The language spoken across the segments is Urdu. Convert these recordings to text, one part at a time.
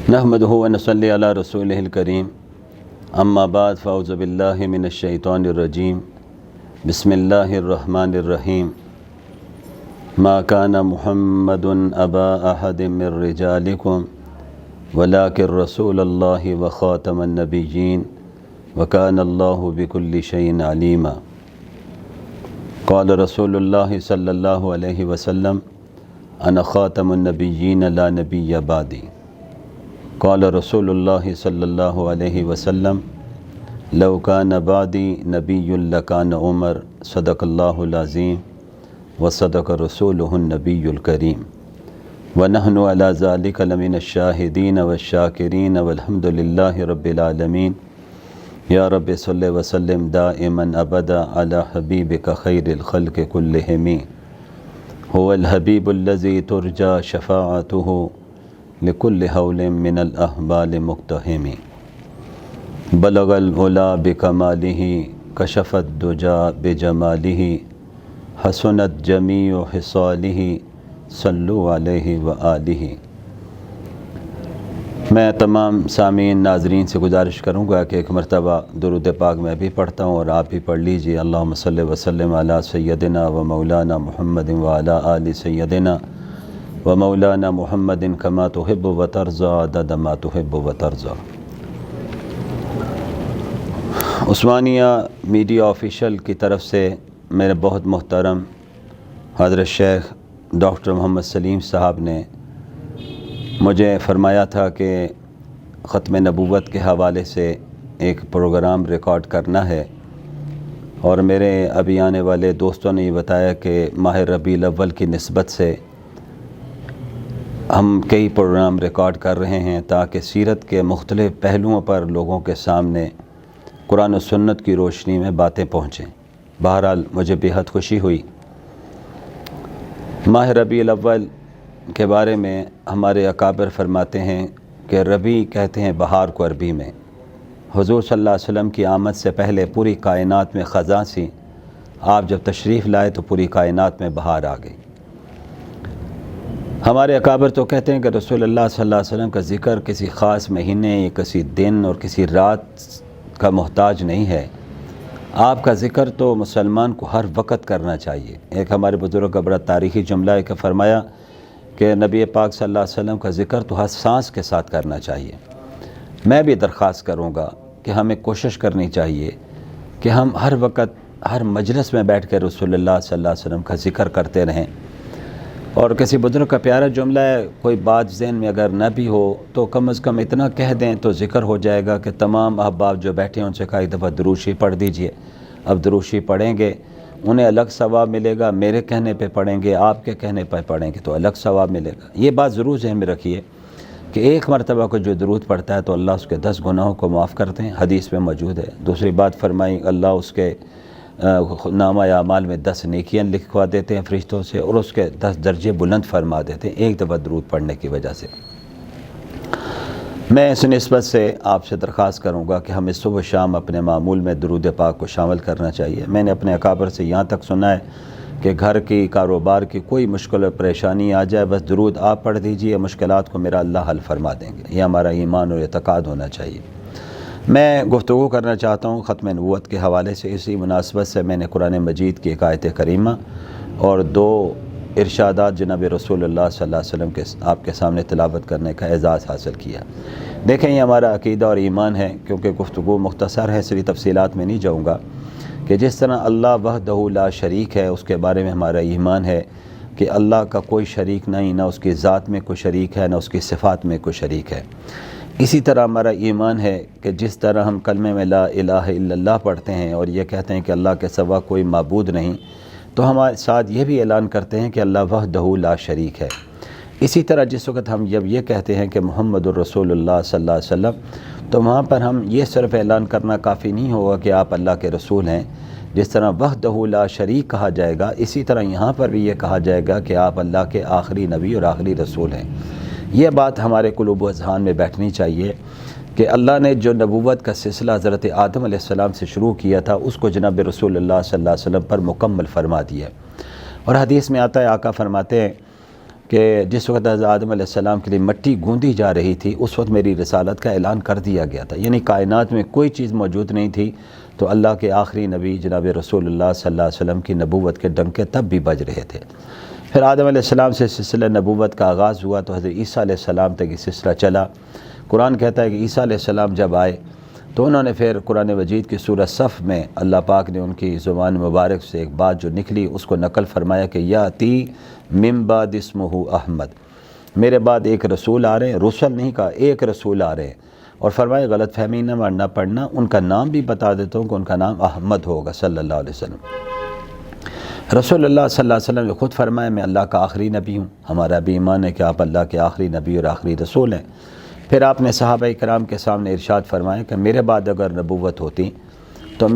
نحمدہ و نصلی علی رسولہ الکریم اما بعد فاعوذ باللہ من الشیطان الرجیم بسم اللہ الرحمن الرحیم ما کان محمد ابا احد من رجالکم ولکن رسول اللہ وخاتم النبیین وکان اللہ بکل شیء علیما قال رسول اللہ صلی اللہ علیہ وسلم انا خاتم النبیین لا نبی بعدی قال رسول اللہ صلی اللہ علیہ وسلم لو کان بعدی نبی لکان عمر صدق اللہ العظیم وصدق رسولہ النبی الکریم ونحن علی ذلک لمن الشاہدین والشاکرین والحمد للہ رب العالمین یا رب صلی وسلم دائما ابدا علی حبیبک خیر الخلق کلہم هو الحبیب الذی ترجى شفاعته لکل حول من الاحبال مقتحم بلغ العلا بکمالہ کشف الدجا بجمالہ حسنت جمیع خصالہ صلو علیہ وآلہ۔ میں تمام سامعین ناظرین سے گزارش کروں گا کہ ایک مرتبہ درود پاک میں بھی پڑھتا ہوں اور آپ بھی پڑھ لیجئے۔ اللہم صلی وسلم علی سیدنا و مولانا محمد وعلی آل سیدنا و مولانا محمد کما تحب و ترضی عدد ما تحب و ترضی۔ عثمانیہ میڈیا آفیشل کی طرف سے میرے بہت محترم حضرت شیخ ڈاکٹر محمد سلیم صاحب نے مجھے فرمایا تھا کہ ختم نبوت کے حوالے سے ایک پروگرام ریکارڈ کرنا ہے، اور میرے ابھی آنے والے دوستوں نے یہ بتایا کہ ماہ ربیع الاول کی نسبت سے ہم کئی پروگرام ریکارڈ کر رہے ہیں تاکہ سیرت کے مختلف پہلوؤں پر لوگوں کے سامنے قرآن و سنت کی روشنی میں باتیں پہنچیں۔ بہرحال مجھے بہت خوشی ہوئی۔ ماہ ربیع الاول کے بارے میں ہمارے اکابر فرماتے ہیں کہ ربیع کہتے ہیں بہار کو عربی میں۔ حضور صلی اللہ علیہ وسلم کی آمد سے پہلے پوری کائنات میں خزاں سی، آپ جب تشریف لائے تو پوری کائنات میں بہار آ گئی۔ ہمارے اکابر تو کہتے ہیں کہ رسول اللہ صلی اللہ علیہ وسلم کا ذکر کسی خاص مہینے یا کسی دن اور کسی رات کا محتاج نہیں ہے، آپ کا ذکر تو مسلمان کو ہر وقت کرنا چاہیے۔ ایک ہمارے بزرگ کا بڑا تاریخی جملہ ہے کہ فرمایا کہ نبی پاک صلی اللہ علیہ وسلم کا ذکر تو ہر سانس کے ساتھ کرنا چاہیے۔ میں بھی درخواست کروں گا کہ ہمیں کوشش کرنی چاہیے کہ ہم ہر وقت ہر مجلس میں بیٹھ کے رسول اللہ صلی اللہ علیہ وسلم کا ذکر کرتے رہیں۔ اور کسی بزرگ کا پیارا جملہ ہے، کوئی بات ذہن میں اگر نہ بھی ہو تو کم از کم اتنا کہہ دیں تو ذکر ہو جائے گا کہ تمام احباب جو بیٹھے ہیں ان سے کہا ایک دفعہ درود شریف پڑھ دیجئے۔ اب درود شریف پڑھیں گے انہیں الگ ثواب ملے گا، میرے کہنے پہ پڑھیں گے، آپ کے کہنے پہ پڑھیں گے تو الگ ثواب ملے گا۔ یہ بات ضرور ذہن میں رکھیے کہ ایک مرتبہ کو جو درود پڑھتا ہے تو اللہ اس کے 10 گناہوں کو معاف کرتے ہیں، حدیث میں موجود ہے۔ دوسری بات فرمائی اللہ اس کے نامہ اعمال میں 10 نیکیاں لکھوا دیتے ہیں فرشتوں سے، اور اس کے 10 درجے بلند فرما دیتے ہیں ایک دفعہ درود پڑھنے کی وجہ سے۔ میں اس نسبت سے آپ سے درخواست کروں گا کہ ہمیں صبح شام اپنے معمول میں درود پاک کو شامل کرنا چاہیے۔ میں نے اپنے اکابر سے یہاں تک سنا ہے کہ گھر کی کاروبار کی کوئی مشکل و پریشانی آ جائے بس درود آپ پڑھ دیجئے، مشکلات کو میرا اللہ حل فرما دیں گے۔ یہ ہمارا ایمان اور اعتقاد ہونا چاہیے۔ میں گفتگو کرنا چاہتا ہوں ختم نبوت کے حوالے سے۔ اسی مناسبت سے میں نے قرآن مجید کی ایک آیت کریمہ اور 2 ارشادات جناب رسول اللہ صلی اللہ علیہ وسلم کے آپ کے سامنے تلاوت کرنے کا اعزاز حاصل کیا۔ دیکھیں یہ ہمارا عقیدہ اور ایمان ہے، کیونکہ گفتگو مختصر ہے، سری تفصیلات میں نہیں جاؤں گا، کہ جس طرح اللہ وحدہ لا شریک ہے اس کے بارے میں ہمارا ایمان ہے کہ اللہ کا کوئی شریک نہیں، نہ اس کی ذات میں کوئی شریک ہے نہ اس کی صفات میں کوئی شریک ہے۔ اسی طرح ہمارا ایمان ہے کہ جس طرح ہم کلمے میں لا الہ الا اللہ پڑھتے ہیں اور یہ کہتے ہیں کہ اللہ کے سوا کوئی معبود نہیں، تو ہمارے ساتھ یہ بھی اعلان کرتے ہیں کہ اللہ وحدہ لا شریک ہے۔ اسی طرح جس وقت ہم جب یہ کہتے ہیں کہ محمد الرسول اللہ صلی اللہ علیہ وسلم، تو وہاں پر ہم یہ صرف اعلان کرنا کافی نہیں ہوگا کہ آپ اللہ کے رسول ہیں۔ جس طرح وحدہ لا شریک کہا جائے گا، اسی طرح یہاں پر بھی یہ کہا جائے گا کہ آپ اللہ کے آخری نبی اور آخری رسول ہیں۔ یہ بات ہمارے قلوب و اذہان میں بیٹھنی چاہیے کہ اللہ نے جو نبوت کا سلسلہ حضرت آدم علیہ السلام سے شروع کیا تھا اس کو جناب رسول اللہ صلی اللہ علیہ وسلم پر مکمل فرما دیا۔ اور حدیث میں آتا ہے، آقا فرماتے ہیں کہ جس وقت حضرت آدم علیہ السلام کے لیے مٹی گوندی جا رہی تھی اس وقت میری رسالت کا اعلان کر دیا گیا تھا، یعنی کائنات میں کوئی چیز موجود نہیں تھی، تو اللہ کے آخری نبی جناب رسول اللہ صلی اللہ علیہ وسلم کی نبوت کے ڈنکے تب بھی بج رہے تھے۔ پھر آدم علیہ السلام سے سلسلہ نبوت کا آغاز ہوا تو حضرت عیسیٰ علیہ السلام تک یہ سلسلہ چلا۔ قرآن کہتا ہے کہ عیسیٰ علیہ السلام جب آئے تو انہوں نے پھر قرآن مجید کی سورہ صف میں اللہ پاک نے ان کی زبان مبارک سے ایک بات جو نکلی اس کو نقل فرمایا کہ یاتی من بعد اسمہ احمد، میرے بعد ایک رسول آ رہے ہیں، رسول نہیں کہا، ایک رسول آ رہے ہیں، اور فرمایا غلط فہمی نہ پڑھنا، ان کا نام بھی بتا دیتا ہوں کہ ان کا نام احمد ہوگا صلی اللہ علیہ وسلم۔ رسول اللہ صلی اللہ علیہ وسلم نے خود فرمایا میں اللہ کا آخری نبی ہوں، ہمارا بھی ایمان ہے کہ آپ اللہ کے آخری نبی اور آخری رسول ہیں۔ پھر آپ نے صحابہ کرام کے سامنے ارشاد فرمایا کہ میرے بعد اگر نبوت ہوتی تو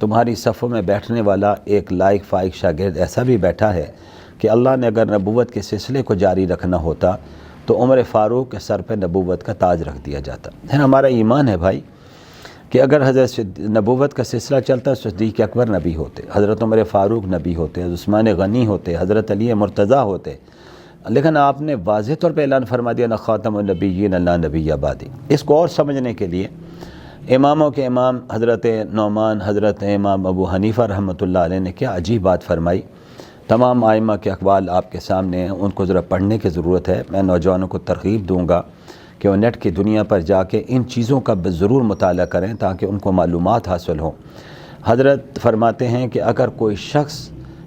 تمہاری صفوں میں بیٹھنے والا ایک لائق فائق شاگرد ایسا بھی بیٹھا ہے کہ اللہ نے اگر نبوت کے سلسلے کو جاری رکھنا ہوتا تو عمر فاروق کے سر پہ نبوت کا تاج رکھ دیا جاتا ہے۔ ہمارا ایمان ہے بھائی کہ اگر حضرت نبوت کا سلسلہ چلتا صدیق اکبر نبی ہوتے، حضرت عمر فاروق نبی ہوتے، حضرت عثمان غنی ہوتے، حضرت علی مرتضیٰ ہوتے، لیکن آپ نے واضح طور پہ اعلان فرما دیا نہ خاتم النبیین اللہ نبی آبادی۔ اس کو اور سمجھنے کے لیے اماموں کے امام حضرت نعمان، حضرت امام ابو حنیفہ رحمۃ اللہ علیہ نے کیا عجیب بات فرمائی۔ تمام ائمہ کے اقوال آپ کے سامنے ہیں، ان کو ذرا پڑھنے کی ضرورت ہے۔ میں نوجوانوں کو ترغیب دوں گا کہ وہ نیٹ کی دنیا پر جا کے ان چیزوں کا ضرور مطالعہ کریں تاکہ ان کو معلومات حاصل ہوں۔ حضرت فرماتے ہیں کہ اگر کوئی شخص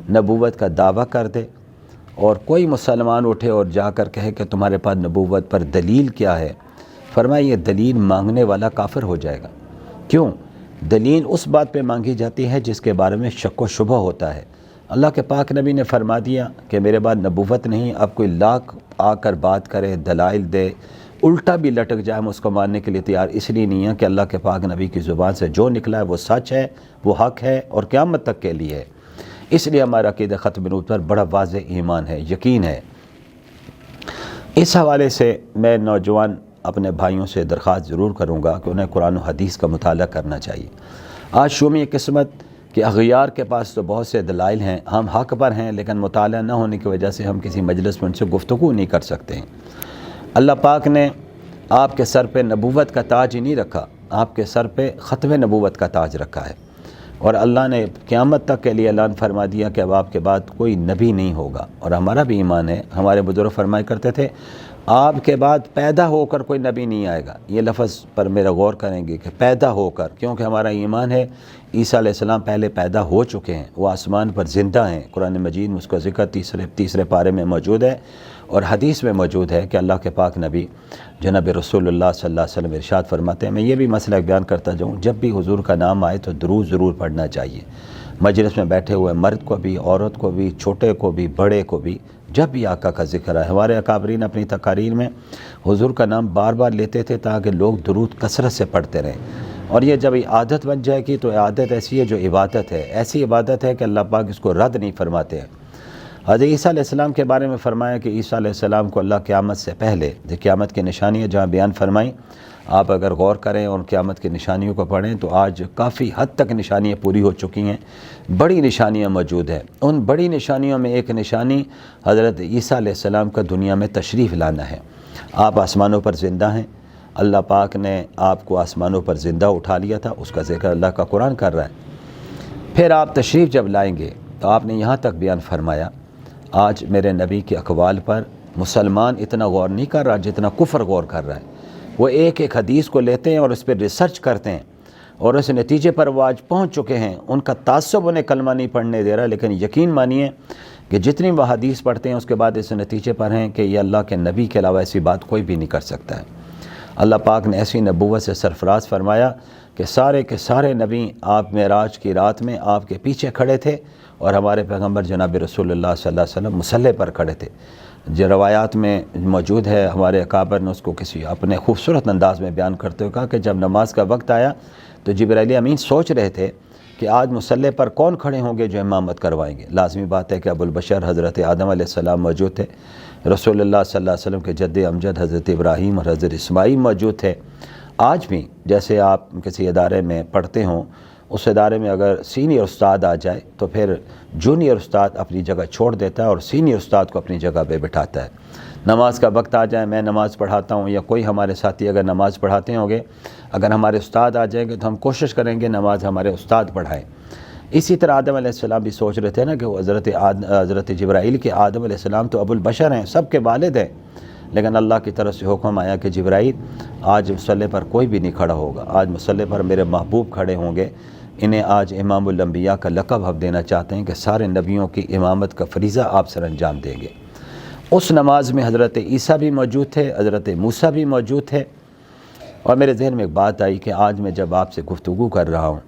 نبوت کا دعویٰ کر دے اور کوئی مسلمان اٹھے اور جا کر کہے کہ تمہارے پاس نبوت پر دلیل کیا ہے، فرمایا یہ دلیل مانگنے والا کافر ہو جائے گا۔ کیوں؟ دلیل اس بات پہ مانگی جاتی ہے جس کے بارے میں شک و شبہ ہوتا ہے۔ اللہ کے پاک نبی نے فرما دیا کہ میرے بعد نبوت نہیں، اب کوئی لاکھ آ کر بات کرے، دلائل دے، الٹا بھی لٹک جائے، ہم اس کو ماننے کے لیے تیار اس لیے نہیں ہے کہ اللہ کے پاک نبی کی زبان سے جو نکلا ہے وہ سچ ہے، وہ حق ہے اور قیامت تک کے لیے ہے۔ اس لیے ہمارا عقیدہ ختم نبوت پر بڑا واضح ایمان ہے، یقین ہے۔ اس حوالے سے میں نوجوان اپنے بھائیوں سے درخواست ضرور کروں گا کہ انہیں قرآن و حدیث کا مطالعہ کرنا چاہیے۔ آج شومی قسمت کہ اغیار کے پاس تو بہت سے دلائل ہیں، ہم حق پر ہیں، لیکن مطالعہ نہ ہونے کی وجہ سے ہم کسی مجلس میں ان سے گفتگو نہیں کر سکتے ہیں۔ اللہ پاک نے آپ کے سر پہ نبوت کا تاج ہی نہیں رکھا، آپ کے سر پہ ختم نبوت کا تاج رکھا ہے، اور اللہ نے قیامت تک کے لیے اعلان فرما دیا کہ اب آپ کے بعد کوئی نبی نہیں ہوگا۔ اور ہمارا بھی ایمان ہے، ہمارے بزرگ فرمایا کرتے تھے آپ کے بعد پیدا ہو کر کوئی نبی نہیں آئے گا۔ یہ لفظ پر میرا غور کریں گے کہ پیدا ہو کر، کیونکہ ہمارا ایمان ہے عیسیٰ علیہ السلام پہلے پیدا ہو چکے ہیں، وہ آسمان پر زندہ ہیں۔ قرآن مجید میں اس کا ذکر تیسرے پارے میں موجود ہے، اور حدیث میں موجود ہے کہ اللہ کے پاک نبی جناب رسول اللہ صلی اللہ علیہ وسلم ارشاد فرماتے ہیں، میں یہ بھی مسئلہ بیان کرتا جاؤں، جب بھی حضور کا نام آئے تو درود ضرور پڑھنا چاہیے۔ مجلس میں بیٹھے ہوئے مرد کو بھی، عورت کو بھی، چھوٹے کو بھی، بڑے کو بھی، جب بھی آقا کا ذکر ہے۔ ہمارے اکابرین اپنی تقاریر میں حضور کا نام بار بار لیتے تھے تاکہ لوگ درود کثرت سے پڑھتے رہیں، اور یہ جب عادت بن جائے گی تو عادت ایسی ہے جو عبادت ہے، ایسی عبادت ہے کہ اللہ پاک اس کو رد نہیں فرماتے ہیں۔ حضرت عیسیٰ علیہ السلام کے بارے میں فرمایا کہ عیسیٰ علیہ السلام کو اللہ قیامت سے پہلے، قیامت کی نشانیاں جہاں بیان فرمائیں، آپ اگر غور کریں اور قیامت کی نشانیوں کو پڑھیں تو آج کافی حد تک نشانیاں پوری ہو چکی ہیں، بڑی نشانیاں موجود ہیں۔ ان بڑی نشانیوں میں ایک نشانی حضرت عیسیٰ علیہ السلام کا دنیا میں تشریف لانا ہے۔ آپ آسمانوں پر زندہ ہیں، اللہ پاک نے آپ کو آسمانوں پر زندہ اٹھا لیا تھا، اس کا ذکر اللہ کا قرآن کر رہا ہے۔ پھر آپ تشریف جب لائیں گے تو آپ نے یہاں تک بیان فرمایا، آج میرے نبی کے اقوال پر مسلمان اتنا غور نہیں کر رہا جتنا کفر غور کر رہا ہے۔ وہ ایک ایک حدیث کو لیتے ہیں اور اس پہ ریسرچ کرتے ہیں، اور اس نتیجے پر وہ آج پہنچ چکے ہیں۔ ان کا تعصب انہیں کلمہ نہیں پڑھنے دے رہا، لیکن یقین مانیے کہ جتنی وہ حدیث پڑھتے ہیں اس کے بعد اس نتیجے پر ہیں کہ یہ اللہ کے نبی کے علاوہ ایسی بات کوئی بھی نہیں کر سکتا ہے۔ اللہ پاک نے ایسی نبوت سے سرفراز فرمایا کہ سارے کے سارے نبی آپ معراج کی رات میں آپ کے پیچھے کھڑے تھے، اور ہمارے پیغمبر جناب رسول اللہ صلی اللہ علیہ وسلم مصلی پر کھڑے تھے۔ جو روایات میں موجود ہے، ہمارے اکابر نے اس کو کسی اپنے خوبصورت انداز میں بیان کرتے ہوئے کہا کہ جب نماز کا وقت آیا تو جبرائیل امین سوچ رہے تھے کہ آج مصلی پر کون کھڑے ہوں گے جو امامت کروائیں گے۔ لازمی بات ہے کہ ابو البشر حضرت آدم علیہ السلام موجود تھے، رسول اللہ صلی اللہ علیہ وسلم کے جد امجد حضرت ابراہیم اور حضرت اسماعیل موجود تھے۔ آج بھی جیسے آپ کسی ادارے میں پڑھتے ہوں اس ادارے میں اگر سینئر استاد آ جائے تو پھر جونیئر استاد اپنی جگہ چھوڑ دیتا ہے اور سینئر استاد کو اپنی جگہ پہ بٹھاتا ہے۔ نماز کا وقت آ جائے، میں نماز پڑھاتا ہوں یا کوئی ہمارے ساتھی اگر نماز پڑھاتے ہوں گے، اگر ہمارے استاد آ جائیں گے تو ہم کوشش کریں گے نماز ہمارے استاد پڑھائیں۔ اسی طرح آدم علیہ السلام بھی سوچ رہے تھے نا کہ وہ حضرت جبرائیل کے آدم علیہ السلام تو ابو البشر ہیں، سب کے والد ہیں، لیکن اللہ کی طرف سے حکم آیا کہ جبرائیل آج مصلی پر کوئی بھی نہیں کھڑا ہوگا، آج مصلی پر میرے محبوب کھڑے ہوں گے، انہیں آج امام الانبیاء کا لقب ہم دینا چاہتے ہیں کہ سارے نبیوں کی امامت کا فریضہ آپ سر انجام دیں گے۔ اس نماز میں حضرت عیسیٰ بھی موجود تھے، حضرت موسیٰ بھی موجود تھے، اور میرے ذہن میں ایک بات آئی کہ آج میں جب آپ سے گفتگو کر رہا ہوں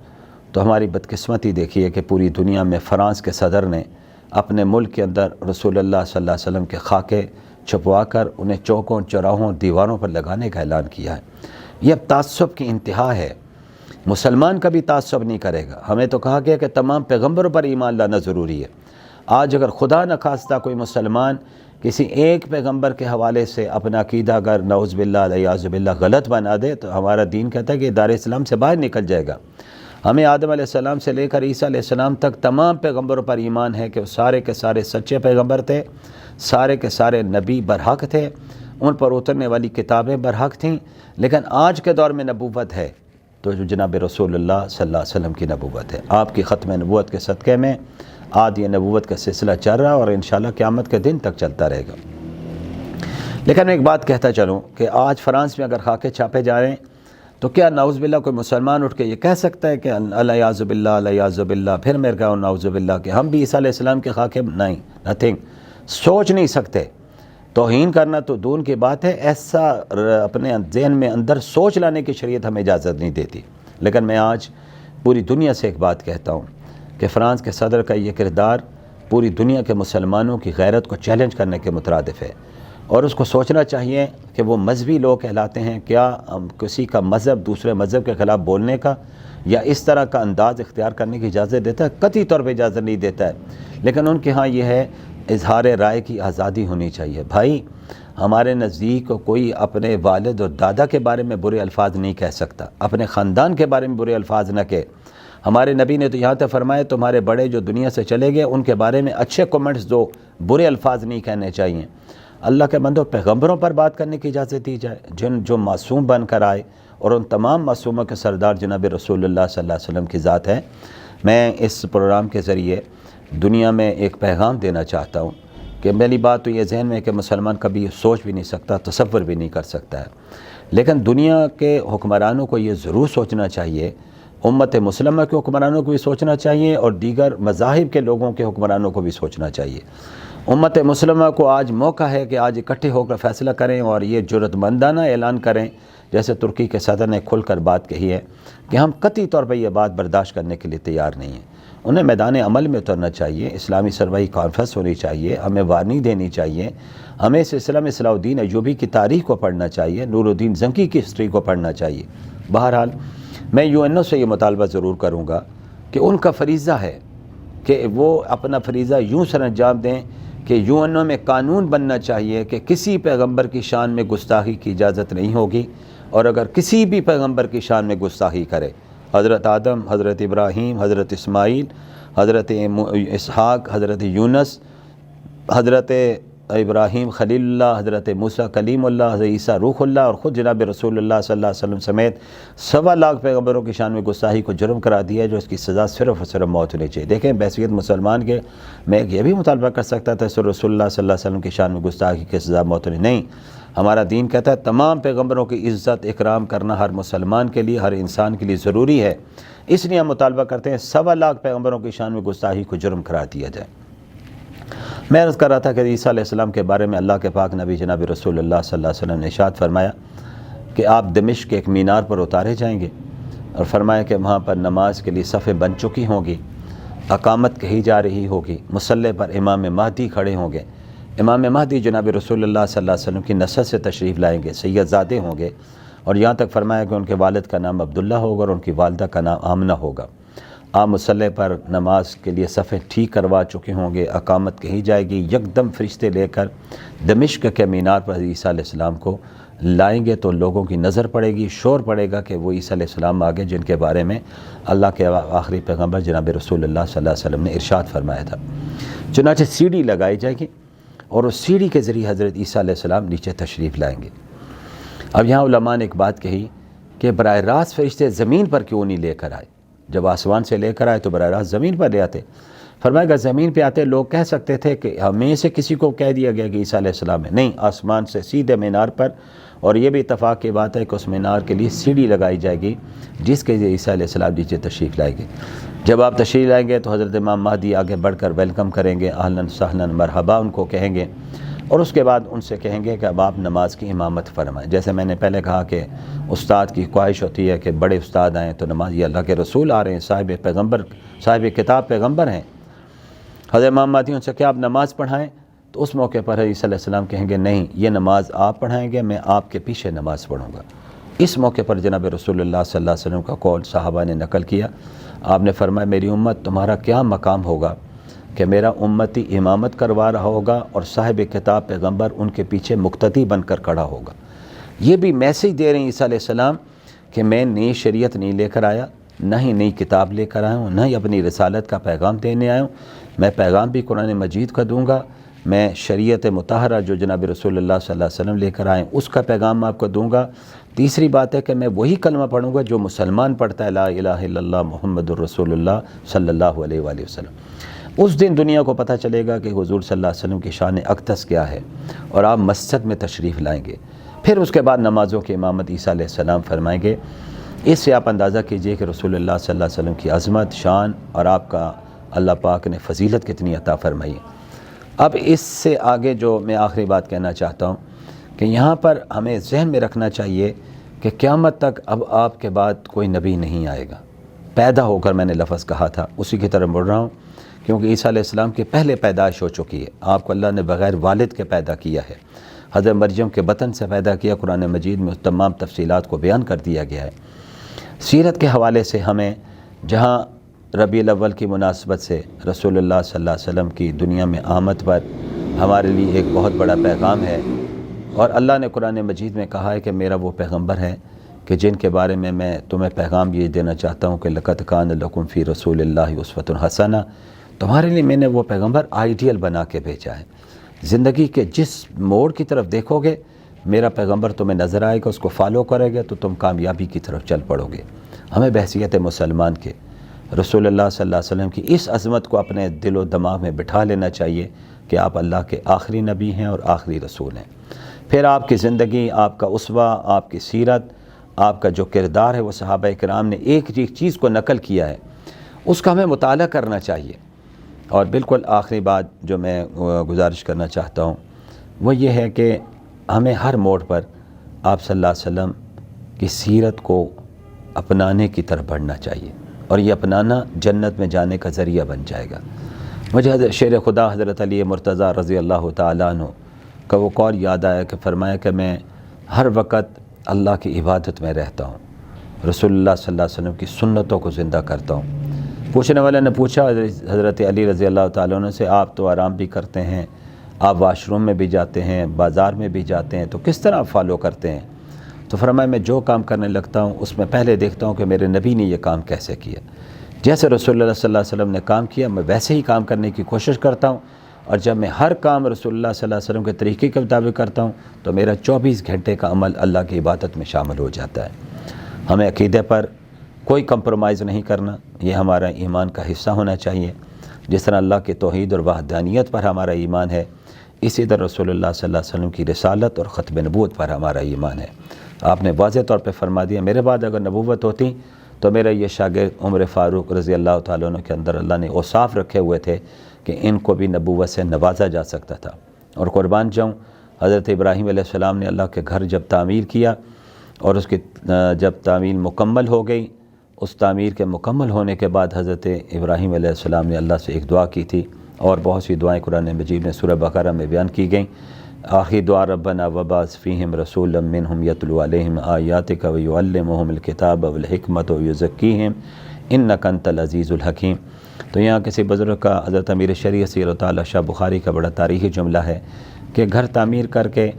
تو ہماری بدقسمتی دیکھیے کہ پوری دنیا میں فرانس کے صدر نے اپنے ملک کے اندر رسول اللہ صلی اللہ علیہ وسلم کے خاکے چھپوا کر انہیں چوکوں، چوراہوں، دیواروں پر لگانے کا اعلان کیا ہے۔ یہ اب تعصب کی انتہا ہے۔ مسلمان کبھی تعصب نہیں کرے گا۔ ہمیں تو کہا گیا کہ تمام پیغمبروں پر ایمان لانا ضروری ہے۔ آج اگر خدا نخواستہ کوئی مسلمان کسی ایک پیغمبر کے حوالے سے اپنا عقیدہ اگر نعوذ باللہ علیہ باللہ غلط بنا دے تو ہمارا دین کہتا ہے کہ دار اسلام سے باہر نکل جائے گا۔ ہمیں آدم علیہ السلام سے لے کر عیسیٰ علیہ السلام تک تمام پیغمبروں پر ایمان ہے کہ وہ سارے کے سارے سچے پیغمبر تھے، سارے کے سارے نبی برحق تھے، ان پر اترنے والی کتابیں برحق تھیں، لیکن آج کے دور میں نبوت ہے تو جو جناب رسول اللہ صلی اللہ علیہ وسلم کی نبوت ہے۔ آپ کی ختم نبوت کے صدقے میں آج یہ نبوت کا سلسلہ چل رہا اور انشاءاللہ قیامت کے دن تک چلتا رہے گا۔ لیکن میں ایک بات کہتا چلوں کہ آج فرانس میں اگر خاکے چھاپے جا رہے ہیں تو کیا نعوذ باللہ کوئی مسلمان اٹھ کے یہ کہہ سکتا ہے کہ الیاذ باللہ الیاذ باللہ، پھر میرے کہا نعوذ باللہ کہ ہم بھی عیسیٰ علیہ السلام کے خاکے؟ نہیں، نتھنگ، سوچ نہیں سکتے۔ توہین کرنا تو دون کی بات ہے، ایسا اپنے ذہن میں اندر سوچ لانے کی شریعت ہمیں اجازت نہیں دیتی۔ لیکن میں آج پوری دنیا سے ایک بات کہتا ہوں کہ فرانس کے صدر کا یہ کردار پوری دنیا کے مسلمانوں کی غیرت کو چیلنج کرنے کے مترادف ہے، اور اس کو سوچنا چاہیے کہ وہ مذہبی لوگ کہلاتے ہیں، کیا کسی کا مذہب دوسرے مذہب کے خلاف بولنے کا یا اس طرح کا انداز اختیار کرنے کی اجازت دیتا ہے؟ قطعی طور پہ اجازت نہیں دیتا ہے، لیکن ان کے ہاں یہ ہے اظہار رائے کی آزادی ہونی چاہیے۔ بھائی ہمارے نزدیک کوئی اپنے والد اور دادا کے بارے میں برے الفاظ نہیں کہہ سکتا، اپنے خاندان کے بارے میں برے الفاظ نہ کہے۔ ہمارے نبی نے تو یہاں تک فرمایا تمہارے بڑے جو دنیا سے چلے گئے ان کے بارے میں اچھے کومنٹس دو، برے الفاظ نہیں کہنے چاہیے۔ اللہ کے بندوں، پیغمبروں پر بات کرنے کی اجازت دی جائے جو معصوم بن کر آئے، اور ان تمام معصوموں کے سردار جناب رسول اللہ صلی اللہ علیہ وسلم کی ذات ہے۔ میں اس پروگرام کے ذریعے دنیا میں ایک پیغام دینا چاہتا ہوں کہ پہلی بات تو یہ ذہن میں کہ مسلمان کبھی سوچ بھی نہیں سکتا، تصور بھی نہیں کر سکتا ہے، لیکن دنیا کے حکمرانوں کو یہ ضرور سوچنا چاہیے، امت مسلمہ کے حکمرانوں کو بھی سوچنا چاہیے اور دیگر مذاہب کے لوگوں کے حکمرانوں کو بھی سوچنا چاہیے۔ امت مسلمہ کو آج موقع ہے کہ آج اکٹھے ہو کر فیصلہ کریں اور یہ جرأت مندانہ اعلان کریں، جیسے ترکی کے صدر نے کھل کر بات کہی ہے کہ ہم قطعی طور پر یہ بات برداشت کرنے کے لیے تیار نہیں ہیں۔ انہیں میدان عمل میں اترنا چاہیے، اسلامی سربراہی کانفرنس ہونی چاہیے، ہمیں وارننگ دینی چاہیے، ہمیں سلسلہ میں صلاح الدین ایوبی کی تاریخ کو پڑھنا چاہیے، نور الدین زنکی کی ہسٹری کو پڑھنا چاہیے۔ بہرحال میں UN سے یہ مطالبہ ضرور کروں گا کہ ان کا فریضہ ہے کہ وہ اپنا فریضہ یوں سر انجام دیں کہ UN میں قانون بننا چاہیے کہ کسی پیغمبر کی شان میں گستاخی کی اجازت نہیں ہوگی، اور اگر کسی بھی پیغمبر کی شان میں گستاخی کرے، حضرت آدم، حضرت ابراہیم، حضرت اسماعیل، حضرت اسحاق، حضرت یونس، حضرت ابراہیم خلیل اللہ، حضرت موسیٰ کلیم اللہ، حضرت عیسیٰ روح اللہ، اور خود جناب رسول اللہ صلی اللہ علیہ وسلم سمیت 1.25 لاکھ پیغمبروں کی شان میں گستاخی کو جرم قرار دیا ہے، جو اس کی سزا صرف اور صرف موت ہونی چاہیے۔ دیکھیں بحیثیت مسلمان کے میں یہ بھی مطالبہ کر سکتا تھا رسول اللہ صلی اللہ علیہ وسلم کی شان میں گستاخی کی سزا موت ہونی، نہیں، ہمارا دین کہتا ہے تمام پیغمبروں کی عزت اکرام کرنا ہر مسلمان کے لیے، ہر انسان کے لیے ضروری ہے، اس لیے ہم مطالبہ کرتے ہیں 1.25 لاکھ پیغمبروں کی شان میں گستاخی کو جرم قرار دیا جائے۔ میں عرض کر رہا تھا کہ عیسیٰ علیہ السلام کے بارے میں اللہ کے پاک نبی جناب رسول اللہ صلی اللہ علیہ وسلم نے ارشاد فرمایا کہ آپ دمشق کے ایک مینار پر اتارے جائیں گے، اور فرمایا کہ وہاں پر نماز کے لیے صفیں بن چکی ہوں گی، اقامت کہی جا رہی ہوگی، مصلی پر امام مہدی کھڑے ہوں گے۔ امام مہدی جناب رسول اللہ صلی اللہ علیہ وسلم کی نسل سے تشریف لائیں گے، سید زادے ہوں گے، اور یہاں تک فرمایا کہ ان کے والد کا نام عبداللہ ہوگا اور ان کی والدہ کا نام آمنہ ہوگا۔ آپ مسلح پر نماز کے لیے صفیں ٹھیک کروا چکے ہوں گے، اقامت کہی جائے گی، یکدم فرشتے لے کر دمشق کے مینار پر عیسیٰ علیہ السلام کو لائیں گے تو لوگوں کی نظر پڑے گی، شور پڑے گا کہ وہ عیسیٰ علیہ السلام آگے جن کے بارے میں اللہ کے آخری پیغمبر جناب رسول اللہ صلی اللہ علیہ وسلم نے ارشاد فرمایا تھا۔ چنانچہ سیڑھی لگائی جائے گی اور اس سیڑھی کے ذریعے حضرت عیسیٰ علیہ السلام نیچے تشریف لائیں گے۔ اب یہاں علماء نے ایک بات کہی کہ براہ راست فرشتے زمین پر کیوں نہیں لے کر آئے؟ جب آسمان سے لے کر آئے تو براہ راست زمین پر لے آتے۔ فرمایا اگر زمین پہ آتے لوگ کہہ سکتے تھے کہ ہمیں سے کسی کو کہہ دیا گیا کہ عیسیٰ علیہ السلام ہے، نہیں، آسمان سے سیدھے مینار پر، اور یہ بھی اتفاق کی بات ہے کہ اس مینار کے لیے سیڑھی لگائی جائے گی جس کے ذریعے عیسیٰ علیہ السلام نیچے تشریف لائیں گے۔ جب آپ تشریف لائیں گے تو حضرت امام مہدی آگے بڑھ کر ویلکم کریں گے، اہلاً سہلاً مرحبا ان کو کہیں گے، اور اس کے بعد ان سے کہیں گے کہ اب آپ نماز کی امامت فرمائیں۔ جیسے میں نے پہلے کہا کہ استاد کی خواہش ہوتی ہے کہ بڑے استاد آئیں تو نماز، یہ اللہ کے رسول آ رہے ہیں، صاحب کتاب پیغمبر ہیں، حضرت امام مہدی ان سے کہ آپ نماز پڑھائیں، تو اس موقع پر عیسیٰ علیہ السلام کہیں گے نہیں، یہ نماز آپ پڑھائیں گے، میں آپ کے پیچھے نماز پڑھوں گا۔ اس موقع پر جناب رسول اللہ صلی اللہ علیہ وسلم کا قول صحابہ نے نقل کیا۔ آپ نے فرمایا میری امت تمہارا کیا مقام ہوگا کہ میرا امتی امامت کروا رہا ہوگا اور صاحب کتاب پیغمبر ان کے پیچھے مقتدی بن کر کھڑا ہوگا۔ یہ بھی میسیج دے رہے ہیں عیسیٰ علیہ السلام کہ میں نئی شریعت نہیں لے کر آیا، نہ ہی نئی کتاب لے کر آیا ہوں، نہ ہی اپنی رسالت کا پیغام دینے آیا ہوں، میں پیغام بھی قرآن مجید کا دوں گا، میں شریعت مطہرہ جو جناب رسول اللہ صلی اللہ علیہ وسلم لے کر آئیں اس کا پیغام آپ کو دوں گا۔ تیسری بات ہے کہ میں وہی کلمہ پڑھوں گا جو مسلمان پڑھتا ہے، لا الہ الا اللہ محمد الرسول اللہ صلی اللہ علیہ وآلہ وسلم۔ اس دن دنیا کو پتہ چلے گا کہ حضور صلی اللہ علیہ وسلم کی شان اقدس کیا ہے، اور آپ مسجد میں تشریف لائیں گے۔ پھر اس کے بعد نمازوں کی امامت عیسیٰ علیہ السلام فرمائیں گے۔ اس سے آپ اندازہ کیجئے کہ رسول اللہ صلی اللہ علیہ وسلم کی عظمت، شان اور آپ کا اللہ پاک نے فضیلت کتنی عطا فرمائی۔ اب اس سے آگے جو میں آخری بات کہنا چاہتا ہوں کہ یہاں پر ہمیں ذہن میں رکھنا چاہیے کہ قیامت تک اب آپ کے بعد کوئی نبی نہیں آئے گا۔ پیدا ہو کر میں نے لفظ کہا تھا، اسی کی طرف مڑ رہا ہوں، کیونکہ عیسیٰ علیہ السلام کی پہلے پیدائش ہو چکی ہے۔ آپ کو اللہ نے بغیر والد کے پیدا کیا ہے، حضرت مریم کے بطن سے پیدا کیا، قرآن مجید میں تمام تفصیلات کو بیان کر دیا گیا ہے۔ سیرت کے حوالے سے ہمیں جہاں ربیع الاول کی مناسبت سے رسول اللہ صلی اللہ علیہ وسلم کی دنیا میں آمد پر ہمارے لیے ایک بہت بڑا پیغام ہے، اور اللہ نے قرآن مجید میں کہا ہے کہ میرا وہ پیغمبر ہے کہ جن کے بارے میں تمہیں پیغام یہ دینا چاہتا ہوں کہ لقد کان لکم فی رسول اللہ اسوۃ حسنہ، تمہارے لیے میں نے وہ پیغمبر آئیڈیل بنا کے بھیجا ہے۔ زندگی کے جس موڑ کی طرف دیکھو گے میرا پیغمبر تمہیں نظر آئے گا، اس کو فالو کرے گا تو تم کامیابی کی طرف چل پڑو گے۔ ہمیں بحیثیت مسلمان کے رسول اللہ صلی اللہ علیہ وسلم کی اس عظمت کو اپنے دل و دماغ میں بٹھا لینا چاہیے کہ آپ اللہ کے آخری نبی ہیں اور آخری رسول ہیں۔ پھر آپ کی زندگی، آپ کا اسوہ، آپ کی سیرت، آپ کا جو کردار ہے وہ صحابہ کرام نے ایک چیز کو نقل کیا ہے، اس کا ہمیں مطالعہ کرنا چاہیے۔ اور بالکل آخری بات جو میں گزارش کرنا چاہتا ہوں وہ یہ ہے کہ ہمیں ہر موڑ پر آپ صلی اللہ علیہ وسلم کی سیرت کو اپنانے کی طرف بڑھنا چاہیے، اور یہ اپنانا جنت میں جانے کا ذریعہ بن جائے گا۔ مجھے شیر خدا حضرت علی مرتضیٰ رضی اللہ تعالیٰ عنہ کا وہ قول یاد آیا کہ فرمایا کہ میں ہر وقت اللہ کی عبادت میں رہتا ہوں، رسول اللہ صلی اللہ علیہ وسلم کی سنتوں کو زندہ کرتا ہوں۔ پوچھنے والے نے پوچھا حضرت علی رضی اللہ تعالیٰ عنہ سے، آپ تو آرام بھی کرتے ہیں، آپ واش روم میں بھی جاتے ہیں، بازار میں بھی جاتے ہیں، تو کس طرح فالو کرتے ہیں؟ تو فرمایا میں جو کام کرنے لگتا ہوں اس میں پہلے دیکھتا ہوں کہ میرے نبی نے یہ کام کیسے کیا، جیسے رسول اللہ صلی اللہ علیہ وسلم نے کام کیا میں ویسے ہی کام کرنے کی کوشش کرتا ہوں، اور جب میں ہر کام رسول اللہ صلی اللہ علیہ وسلم کے طریقے کے مطابق کرتا ہوں تو میرا 24 گھنٹے کا عمل اللہ کی عبادت میں شامل ہو جاتا ہے۔ ہمیں عقیدے پر کوئی کمپرومائز نہیں کرنا، یہ ہمارا ایمان کا حصہ ہونا چاہیے۔ جس طرح اللہ کے توحید اور وحدانیت پر ہمارا ایمان ہے، اسی طرح رسول اللہ صلی اللہ علیہ وسلم کی رسالت اور ختم نبوت پر ہمارا ایمان ہے۔ آپ نے واضح طور پہ فرما دیا میرے بعد اگر نبوت ہوتی تو میرا یہ شاگرد عمر فاروق رضی اللہ تعالیٰ عنہ کے اندر اللہ نے اوصاف رکھے ہوئے تھے کہ ان کو بھی نبوت سے نوازا جا سکتا تھا۔ اور قربان جاؤں، حضرت ابراہیم علیہ السلام نے اللہ کے گھر جب تعمیر کیا اور اس کی جب تعمیر مکمل ہو گئی، اس تعمیر کے مکمل ہونے کے بعد حضرت ابراہیم علیہ السلام نے اللہ سے ایک دعا کی تھی، اور بہت سی دعائیں قرآن مجید میں سورہ بقرہ میں بیان کی گئیں۔ آخری دعا ربنا وبعث فیہم رسولا منہم یتلو علیہم آیاتک ویعلمہم الکتاب والحکمت ویزکیہم انک انت العزیز الحکیم۔ تو یہاں کسی بزرگ کا حضرت امیر شریعت رضی اللہ تعالیٰ شاہ بخاری کا بڑا تاریخی جملہ ہے کہ گھر تعمیر کر کے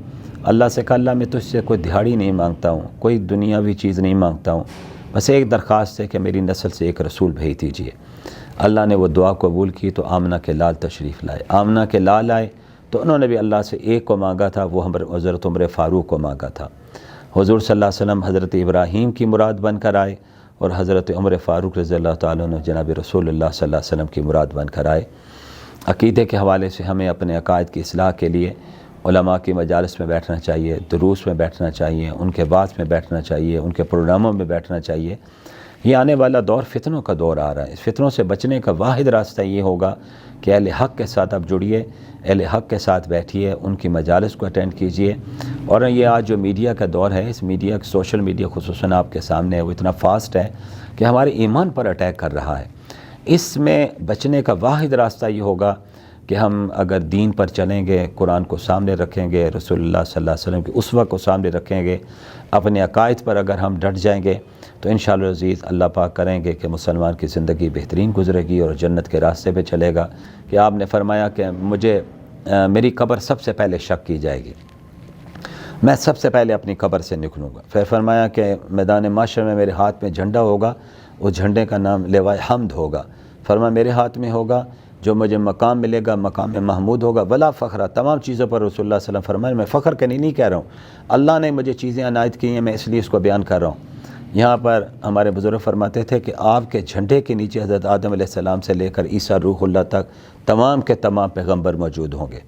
اللہ سے کہا اللہ میں تجھ سے کوئی دہاڑی نہیں مانگتا ہوں، کوئی دنیاوی چیز نہیں مانگتا ہوں، بس ایک درخواست ہے کہ میری نسل سے ایک رسول بھیج دیجیے۔ اللہ نے وہ دعا قبول کی تو آمنہ کے لال تشریف لائے۔ آمنہ کے لال آئے تو انہوں نے بھی اللہ سے ایک کو مانگا تھا، وہ حضرت عمر فاروق کو مانگا تھا۔ حضور صلی اللہ علیہ وسلم حضرت ابراہیم کی مراد بن کر آئے اور حضرت عمر فاروق رضی اللہ تعالیٰ عنہ جناب رسول اللہ صلی اللہ علیہ وسلم کی مراد بن کر آئے۔ عقیدے کے حوالے سے ہمیں اپنے عقائد کی اصلاح کے لیے علماء کی مجالس میں بیٹھنا چاہیے، دروس میں بیٹھنا چاہیے، ان کے بعد میں بیٹھنا چاہیے، ان کے پروگراموں میں بیٹھنا چاہیے۔ یہ آنے والا دور فتنوں کا دور آ رہا ہے، اس فتنوں سے بچنے کا واحد راستہ یہ ہوگا کہ اہل حق کے ساتھ آپ جڑیے، اہل حق کے ساتھ بیٹھیے، ان کی مجالس کو اٹینڈ کیجیے۔ اور یہ آج جو میڈیا کا دور ہے، اس میڈیا سوشل میڈیا خصوصاً آپ کے سامنے ہے، وہ اتنا فاسٹ ہے کہ ہمارے ایمان پر اٹیک کر رہا ہے۔ اس میں بچنے کا واحد راستہ یہ ہوگا کہ ہم اگر دین پر چلیں گے، قرآن کو سامنے رکھیں گے، رسول اللہ صلی اللہ علیہ وسلم کی اسوہ کو سامنے رکھیں گے، اپنے عقائد پر اگر ہم ڈٹ جائیں گے تو انشاءاللہ عزیز اللہ پاک کریں گے کہ مسلمان کی زندگی بہترین گزرے گی اور جنت کے راستے پہ چلے گا۔ کہ آپ نے فرمایا کہ میری قبر سب سے پہلے شک کی جائے گی، میں سب سے پہلے اپنی قبر سے نکلوں گا۔ پھر فرمایا کہ میدان محشر میں میرے ہاتھ میں جھنڈا ہوگا، اس جھنڈے کا نام لوائے حمد ہوگا۔ فرمایا میرے ہاتھ میں ہوگا، جو مجھے مقام ملے گا مقام محمود ہوگا، ولا فخرہ، تمام چیزوں پر رسول اللہ صلی اللہ علیہ وسلم فرمایا میں فخر کے نہیں کہہ رہا ہوں، اللہ نے مجھے چیزیں عنایت کی ہیں، میں اس لیے اس کو بیان کر رہا ہوں۔ یہاں پر ہمارے بزرگ فرماتے تھے کہ آپ کے جھنڈے کے نیچے حضرت آدم علیہ السلام سے لے کر عیسیٰ روح اللہ تک تمام کے تمام پیغمبر موجود ہوں گے،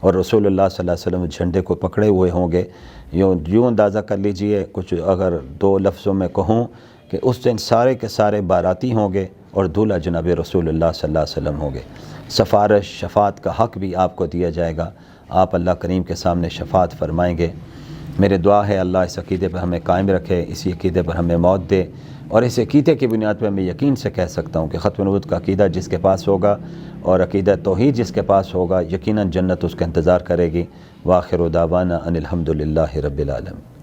اور رسول اللہ صلی اللہ علیہ وسلم جھنڈے کو پکڑے ہوئے ہوں گے۔ یوں اندازہ کر لیجئے، کچھ اگر دو لفظوں میں کہوں کہ اس دن سارے کے سارے باراتی ہوں گے اور دولہا جناب رسول اللہ صلی اللہ علیہ وسلم ہوں گے۔ سفارش شفاعت کا حق بھی آپ کو دیا جائے گا، آپ اللہ کریم کے سامنے شفاعت فرمائیں گے۔ میرے دعا ہے اللہ اس عقیدے پر ہمیں قائم رکھے، اسی عقیدے پر ہمیں موت دے، اور اس عقیدے کی بنیاد پر میں یقین سے کہہ سکتا ہوں کہ ختم نبوت کا عقیدہ جس کے پاس ہوگا اور عقیدہ توحید جس کے پاس ہوگا، یقیناً جنت اس کا انتظار کرے گی۔ وآخر دعوانا ان الحمد للہ رب العالمین۔